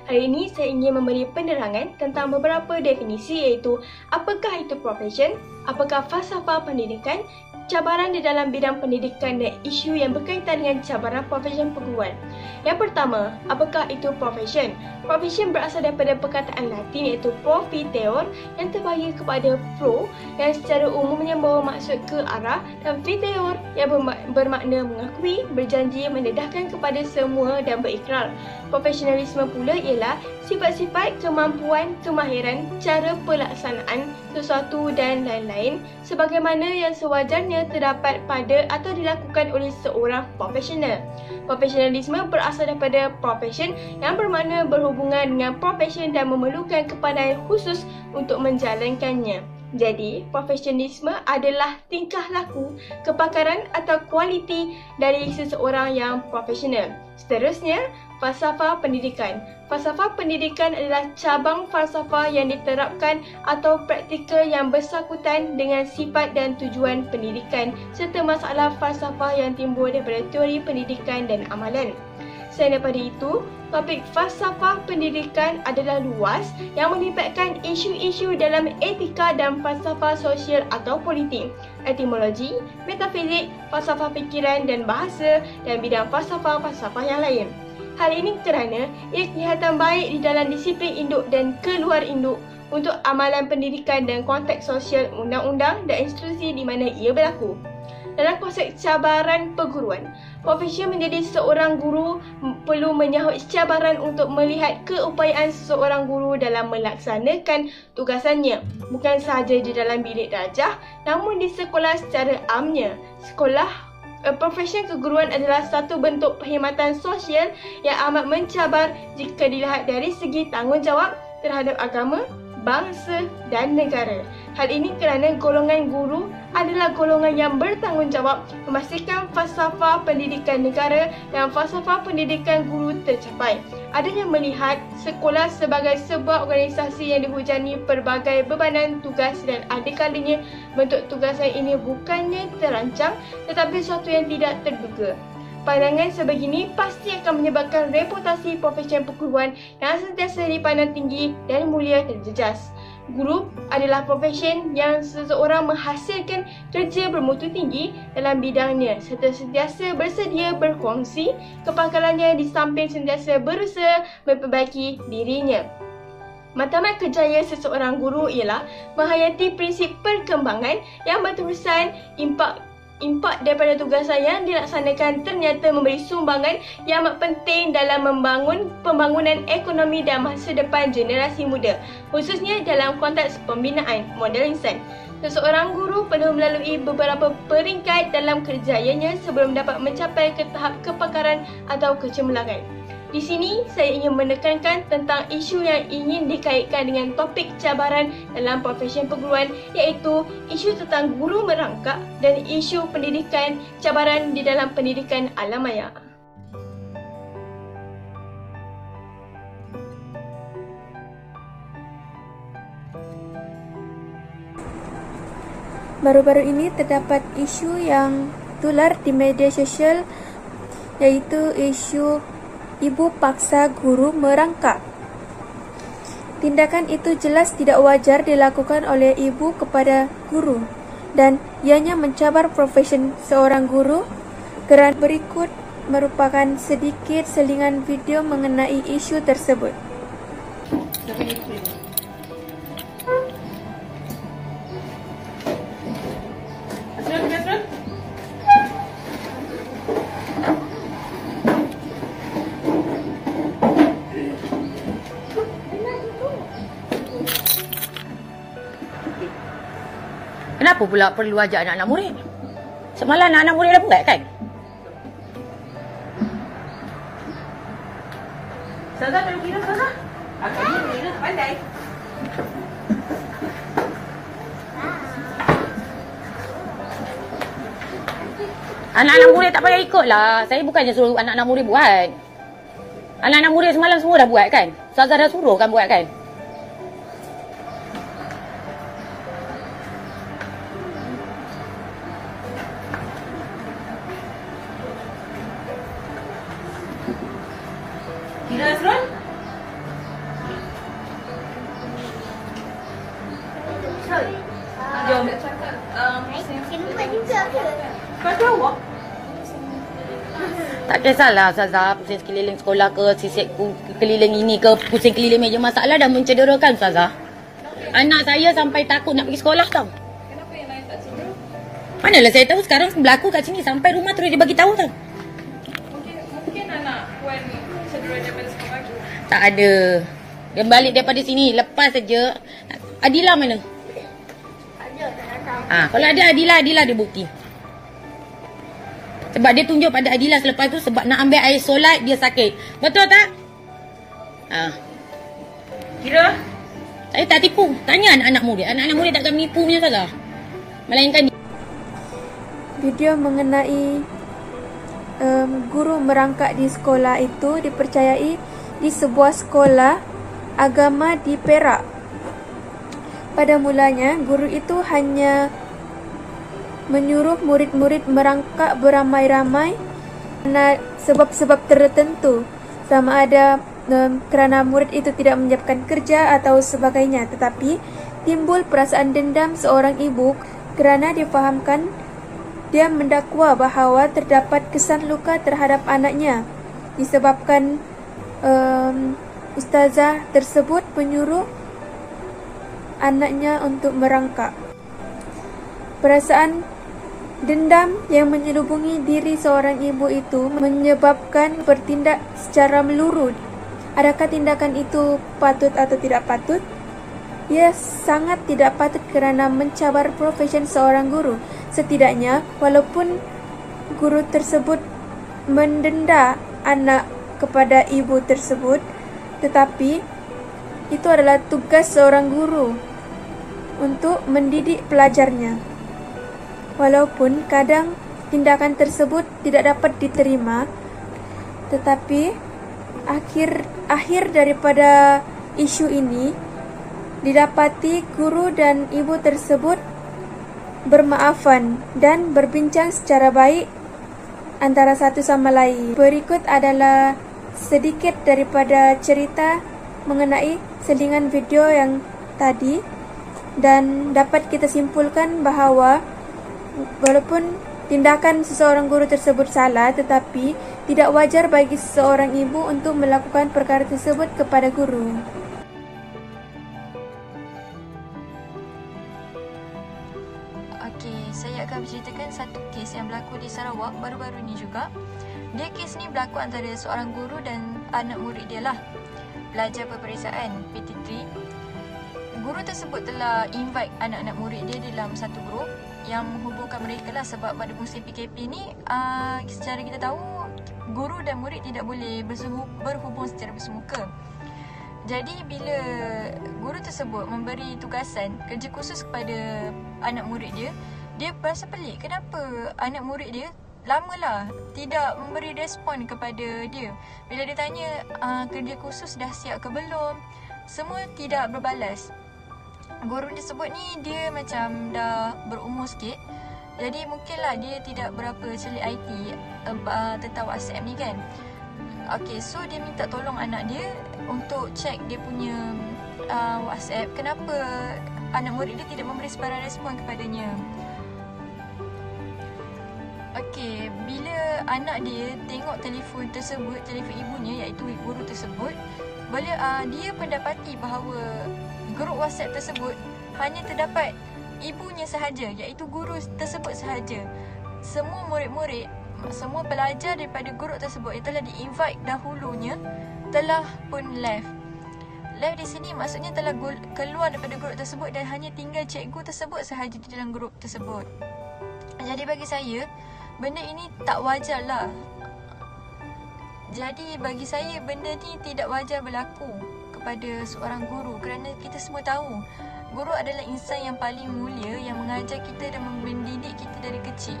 Hari ini saya ingin memberi penerangan tentang beberapa definisi, iaitu apakah itu profession, apakah falsafah pendidikan, cabaran di dalam bidang pendidikan dan isu yang berkaitan dengan cabaran profesion perguruan. Yang pertama, apakah itu profession? Profession berasal daripada perkataan Latin iaitu profiteor yang terbahagi kepada pro yang secara umumnya membawa maksud ke arah, dan viteor yang bermakna mengakui, berjanji, mendedahkan kepada semua dan berikrar. Profesionalisme pula ialah sifat-sifat, kemampuan, kemahiran, cara pelaksanaan sesuatu dan lain-lain sebagaimana yang sewajarnya terdapat pada atau dilakukan oleh seorang profesional. Profesionalisme berasal daripada profession yang bermakna berhubungan dengan profession dan memerlukan kepandaian khusus untuk menjalankannya. Jadi, profesionalisme adalah tingkah laku, kepakaran atau kualiti dari seseorang yang profesional. Seterusnya, falsafah pendidikan. Falsafah pendidikan adalah cabang falsafah yang diterapkan atau praktikal yang bersangkutan dengan sifat dan tujuan pendidikan serta masalah falsafah yang timbul daripada teori pendidikan dan amalan. Selain daripada itu, topik falsafah pendidikan adalah luas yang melibatkan isu-isu dalam etika dan falsafah sosial atau politik, etimologi, metafizik, falsafah fikiran dan bahasa dan bidang falsafah-falsafah yang lain. Hal ini kerana ia kelihatan baik di dalam disiplin induk dan keluar induk untuk amalan pendidikan dan konteks sosial undang-undang dan institusi di mana ia berlaku. Dalam konsep cabaran perguruan, profesion menjadi seorang guru perlu menyahut cabaran untuk melihat keupayaan seseorang guru dalam melaksanakan tugasannya, bukan sahaja di dalam bilik darjah namun di sekolah secara amnya. Profesion keguruan adalah satu bentuk perkhidmatan sosial yang amat mencabar jika dilihat dari segi tanggungjawab terhadap agama, bangsa dan negara. Hal ini kerana golongan guru adalah golongan yang bertanggungjawab memastikan falsafah pendidikan negara dan falsafah pendidikan guru tercapai. Adanya melihat sekolah sebagai sebuah organisasi yang dihujani pelbagai bebanan tugas dan ada kalanya bentuk tugasan ini bukannya terancang tetapi sesuatu yang tidak terduga. Pandangan sebegini pasti akan menyebabkan reputasi profesion perguruan yang sentiasa dipandang tinggi dan mulia terjejas. Guru adalah profesion yang seseorang menghasilkan kerja bermutu tinggi dalam bidangnya serta sentiasa bersedia berkongsi kepakarannya di samping sentiasa berusaha memperbaiki dirinya. Matlamat kerjaya seseorang guru ialah menghayati prinsip perkembangan yang berterusan. Impak daripada tugasan yang dilaksanakan ternyata memberi sumbangan yang amat penting dalam membangun pembangunan ekonomi dan masa depan generasi muda, khususnya dalam konteks pembinaan modal insan. Seseorang guru perlu melalui beberapa peringkat dalam kerjayanya sebelum dapat mencapai ke tahap kepakaran atau kecemerlangan. Di sini saya ingin menekankan tentang isu yang ingin dikaitkan dengan topik cabaran dalam profesion perguruan, iaitu isu tentang guru merangkap dan isu pendidikan, cabaran di dalam pendidikan alam maya. Baru-baru ini terdapat isu yang tular di media sosial, iaitu isu ibu paksa guru merangkap. Tindakan itu jelas tidak wajar dilakukan oleh ibu kepada guru dan ianya mencabar profesion seorang guru. Kerana berikut merupakan sedikit selingan video mengenai isu tersebut. Kenapa pula perlu ajak anak-anak murid? Semalam anak-anak murid dah buat kan? Ustazah tolong kira Ustazah. Agaknya kira tak pandai. Anak-anak murid tak payah ikut lah. Saya bukannya suruh anak-anak murid buat. Anak-anak murid semalam semua dah buat kan? Ustazah dah suruh kan buat kan? Kira Azrul? Tak kisahlah Ustazah, pusing sekeliling sekolah ke, sisik keliling ini ke, pusing keliling meja masalah dah mencederakan Ustazah. Anak saya sampai takut nak pergi sekolah tau. Kenapa yang lain tak cedera? Manalah saya tahu, sekarang berlaku kat sini sampai rumah terus dia bagi tahu tau. Mungkin anak Puan cedera daripada sekolah tu. Tak ada. Dia balik daripada sini, lepas saja. Adila mana? Kalau ada Adila ada bukti. Sebab dia tunjuk pada Adila selepas tu sebab nak ambil air solat dia sakit. Betul tak? Kira saya tak tipu. Tanya anak-anak murid. Anak-anak murid takkan menipu punya salah. Melainkan Video mengenai guru merangkak di sekolah itu dipercayai di sebuah sekolah agama di Perak. Pada mulanya, guru itu hanya menyuruh murid-murid merangkak beramai-ramai kerana sebab-sebab tertentu, sama ada kerana murid itu tidak menyiapkan kerja atau sebagainya. Tetapi timbul perasaan dendam seorang ibu kerana difahamkan dia mendakwa bahawa terdapat kesan luka terhadap anaknya disebabkan ustazah tersebut menyuruh anaknya untuk merangkak. Perasaan dendam yang menyelubungi diri seorang ibu itu menyebabkan bertindak secara meluru. Adakah tindakan itu patut atau tidak patut? Ia sangat tidak patut kerana mencabar profesi seorang guru. Setidaknya, walaupun guru tersebut mendenda anak kepada ibu tersebut, tetapi itu adalah tugas seorang guru untuk mendidik pelajarnya. Walaupun kadang tindakan tersebut tidak dapat diterima, tetapi akhir daripada isu ini didapati guru dan ibu tersebut bermaafan dan berbincang secara baik antara satu sama lain. Berikut adalah sedikit daripada cerita mengenai selingan video yang tadi, dan dapat kita simpulkan bahawa walaupun tindakan seseorang guru tersebut salah, tetapi tidak wajar bagi seseorang ibu untuk melakukan perkara tersebut kepada guru. Okey, saya akan menceritakan satu kes yang berlaku di Sarawak baru-baru ni juga. Kes ni berlaku antara seorang guru dan anak murid dia lah, pelajar peperiksaan PT3. Guru tersebut telah invite anak-anak murid dia dalam satu grup yang menghubungkan mereka lah, sebab pada musim PKP ni secara kita tahu guru dan murid tidak boleh berhubung secara bersemuka. Jadi bila guru tersebut memberi tugasan kerja khusus kepada anak murid dia, dia berasa pelik kenapa anak murid dia lamalah tidak memberi respon kepada dia. Bila dia tanya kerja khusus dah siap ke belum, semua tidak berbalas. Guru tersebut ni dia macam dah berumur sikit, jadi mungkinlah dia tidak berapa celik IT tentang WhatsApp ni kan. Okay, so dia minta tolong anak dia untuk check dia punya WhatsApp, kenapa anak murid dia tidak memberi sebarang respon kepadanya. Okay, bila anak dia tengok telefon tersebut, telefon ibunya iaitu guru tersebut, dia mendapati bahawa grup WhatsApp tersebut hanya terdapat ibunya sahaja, iaitu guru tersebut sahaja. Semua murid-murid, semua pelajar daripada grup tersebut yang telah di-invite dahulunya telah pun left. Left di sini maksudnya telah keluar daripada grup tersebut dan hanya tinggal cikgu tersebut sahaja di dalam grup tersebut. Jadi bagi saya, benda ini tak wajar lah. Jadi bagi saya benda ni tidak wajar berlaku kepada seorang guru, kerana kita semua tahu guru adalah insan yang paling mulia yang mengajar kita dan mendidik kita dari kecil.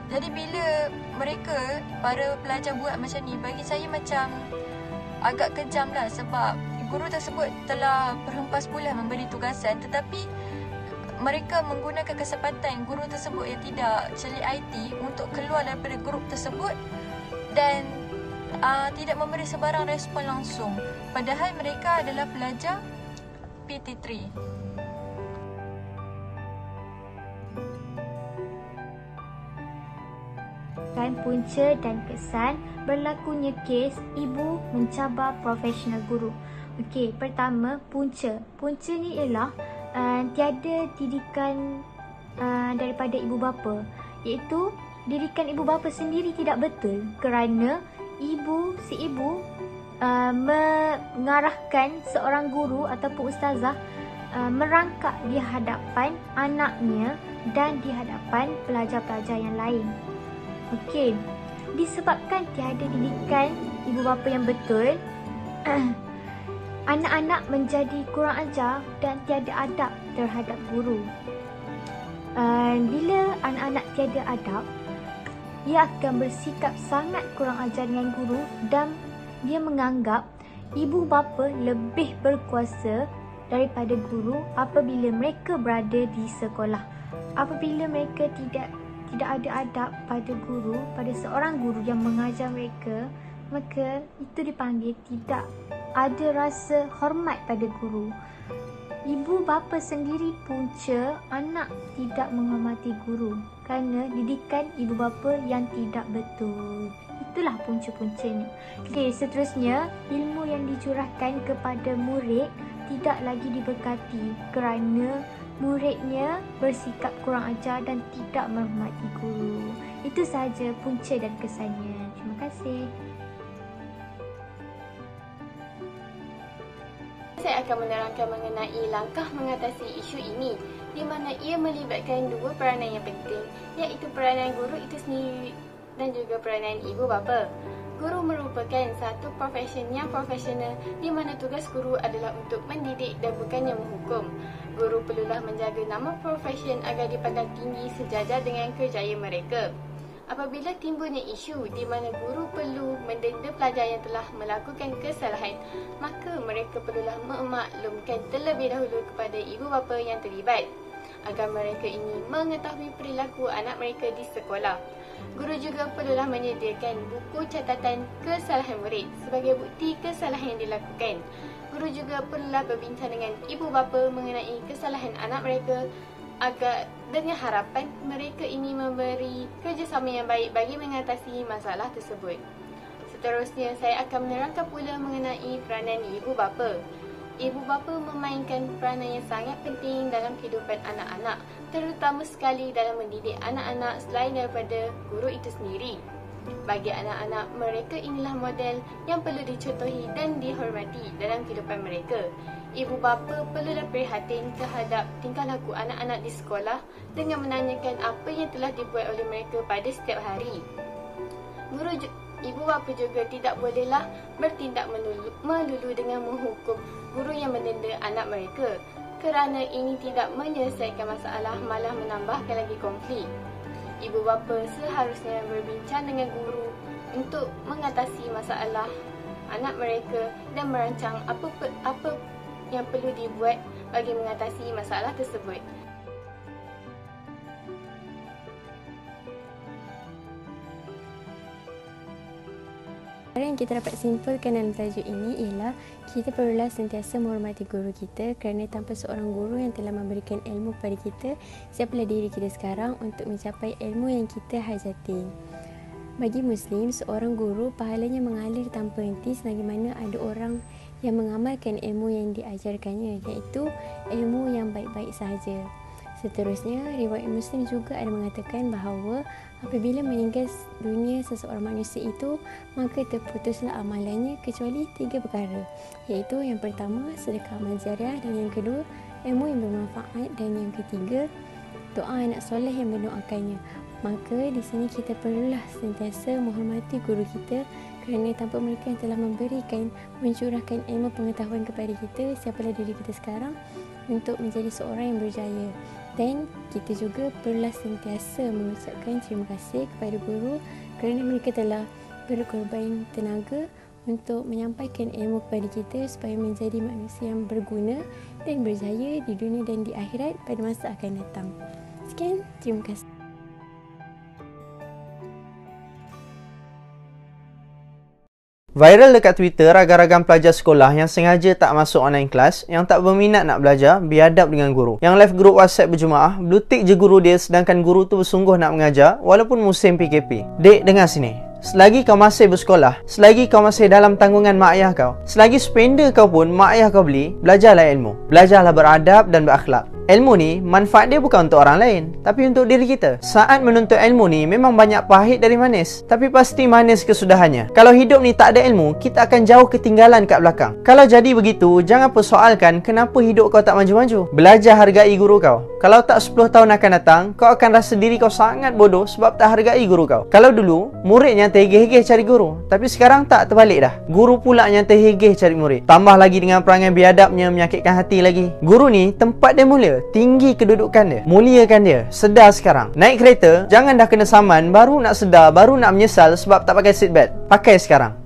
Jadi bila mereka, para pelajar buat macam ni, bagi saya macam agak kejam lah, sebab guru tersebut telah berhempas bulan memberi tugasan, tetapi mereka menggunakan kesempatan guru tersebut yang tidak celik IT untuk keluar daripada grup tersebut dan tidak memberi sebarang respon langsung, padahal mereka adalah pelajar PT3. merupakan punca dan kesan berlakunya kes ibu mencabar profesional guru. Okey, pertama punca. Punca ni ialah tiada didikan daripada ibu bapa, iaitu didikan ibu bapa sendiri tidak betul kerana si ibu mengarahkan seorang guru ataupun ustazah merangkak di hadapan anaknya dan di hadapan pelajar-pelajar yang lain. Okey, disebabkan tiada didikan ibu bapa yang betul, anak-anak menjadi kurang ajar dan tiada adab terhadap guru. Bila anak-anak tiada adab, ia akan bersikap sangat kurang ajar dengan guru dan dia menganggap ibu bapa lebih berkuasa daripada guru apabila mereka berada di sekolah. Apabila mereka tidak ada adab pada guru, pada seorang guru yang mengajar mereka, maka itu dipanggil tidak ada rasa hormat pada guru. Ibu bapa sendiri punca anak tidak menghormati guru kerana didikan ibu bapa yang tidak betul. Itulah punca-puncanya. Okey, seterusnya, ilmu yang dicurahkan kepada murid tidak lagi diberkati kerana muridnya bersikap kurang ajar dan tidak menghormati guru. Itu sahaja punca dan kesannya. Terima kasih. Saya akan menerangkan mengenai langkah mengatasi isu ini di mana ia melibatkan dua peranan yang penting, iaitu peranan guru itu sendiri dan juga peranan ibu bapa. Guru merupakan satu profesion yang profesional di mana tugas guru adalah untuk mendidik dan bukannya menghukum. Guru perlulah menjaga nama profesion agar dipandang tinggi sejajar dengan kerjaya mereka. Apabila timbulnya isu di mana guru perlu mendenda pelajar yang telah melakukan kesalahan, maka mereka perlulah memaklumkan terlebih dahulu kepada ibu bapa yang terlibat agar mereka ini mengetahui perilaku anak mereka di sekolah. Guru juga perlulah menyediakan buku catatan kesalahan murid sebagai bukti kesalahan yang dilakukan. Guru juga perlulah berbincang dengan ibu bapa mengenai kesalahan anak mereka agar dengan harapan mereka ini memberi kerjasama yang baik bagi mengatasi masalah tersebut. Seterusnya, saya akan menerangkan pula mengenai peranan ibu bapa. Ibu bapa memainkan peranan yang sangat penting dalam kehidupan anak-anak, terutama sekali dalam mendidik anak-anak selain daripada guru itu sendiri. Bagi anak-anak, mereka inilah model yang perlu dicontohi dan dihormati dalam kehidupan mereka. Ibu bapa perlulah prihatin terhadap tingkah laku anak-anak di sekolah dengan menanyakan apa yang telah dibuat oleh mereka pada setiap hari. Ibu bapa juga tidak bolehlah bertindak melulu dengan menghukum guru yang mendenda anak mereka kerana ini tidak menyelesaikan masalah, malah menambahkan lagi konflik. Ibu bapa seharusnya berbincang dengan guru untuk mengatasi masalah anak mereka dan merancang apa yang perlu dibuat bagi mengatasi masalah tersebut. Cara yang kita dapat simpulkan dalam tajuk ini ialah kita perlulah sentiasa menghormati guru kita kerana tanpa seorang guru yang telah memberikan ilmu kepada kita, siapalah diri kita sekarang untuk mencapai ilmu yang kita hajati. Bagi Muslim, seorang guru pahalanya mengalir tanpa henti selagi mana ada orang yang mengamalkan ilmu yang diajarkannya, iaitu ilmu yang baik-baik sahaja. Seterusnya, riwayat Muslim juga ada mengatakan bahawa apabila meninggal dunia seseorang manusia itu, maka terputuslah amalannya kecuali 3 perkara, iaitu yang pertama, sedekah amal jariah, dan yang kedua, ilmu yang bermanfaat, dan yang ketiga, doa anak soleh yang mendoakannya. Maka di sini kita perlulah sentiasa menghormati guru kita kerana tanpa mereka yang telah mencurahkan ilmu pengetahuan kepada kita, siapalah diri kita sekarang untuk menjadi seorang yang berjaya. Dan kita juga perlulah sentiasa mengucapkan terima kasih kepada guru kerana mereka telah berkorban tenaga untuk menyampaikan ilmu kepada kita supaya menjadi manusia yang berguna dan berjaya di dunia dan di akhirat pada masa akan datang. Sekian, terima kasih. Viral dekat Twitter raga-ragam pelajar sekolah yang sengaja tak masuk online class, yang tak berminat nak belajar, biadab dengan guru. Yang live grup WhatsApp berjemaah, blutik je guru dia sedangkan guru tu bersungguh nak mengajar walaupun musim PKP. Dek, dengar sini. Selagi kau masih bersekolah, selagi kau masih dalam tanggungan mak ayah kau, selagi spender kau pun mak ayah kau beli, belajarlah ilmu. Belajarlah beradab dan berakhlak. Ilmu ni, manfaat dia bukan untuk orang lain, tapi untuk diri kita. Saat menuntut ilmu ni, memang banyak pahit dari manis, tapi pasti manis kesudahannya. Kalau hidup ni tak ada ilmu, kita akan jauh ketinggalan kat belakang. Kalau jadi begitu, jangan persoalkan kenapa hidup kau tak maju-maju. Belajar hargai guru kau. Kalau tak 10 tahun akan datang, kau akan rasa diri kau sangat bodoh sebab tak hargai guru kau. Kalau dulu, muridnya terhegeh-hegeh cari guru, tapi sekarang tak, terbalik dah. Guru pula yang terhegeh cari murid. Tambah lagi dengan perangai biadabnya, menyakitkan hati lagi. Guru ni, tempat dia mulia, tinggi kedudukan dia, muliakan dia. Sedar sekarang. Naik kereta, jangan dah kena saman baru nak sedar, baru nak menyesal sebab tak pakai seatbelt. Pakai sekarang.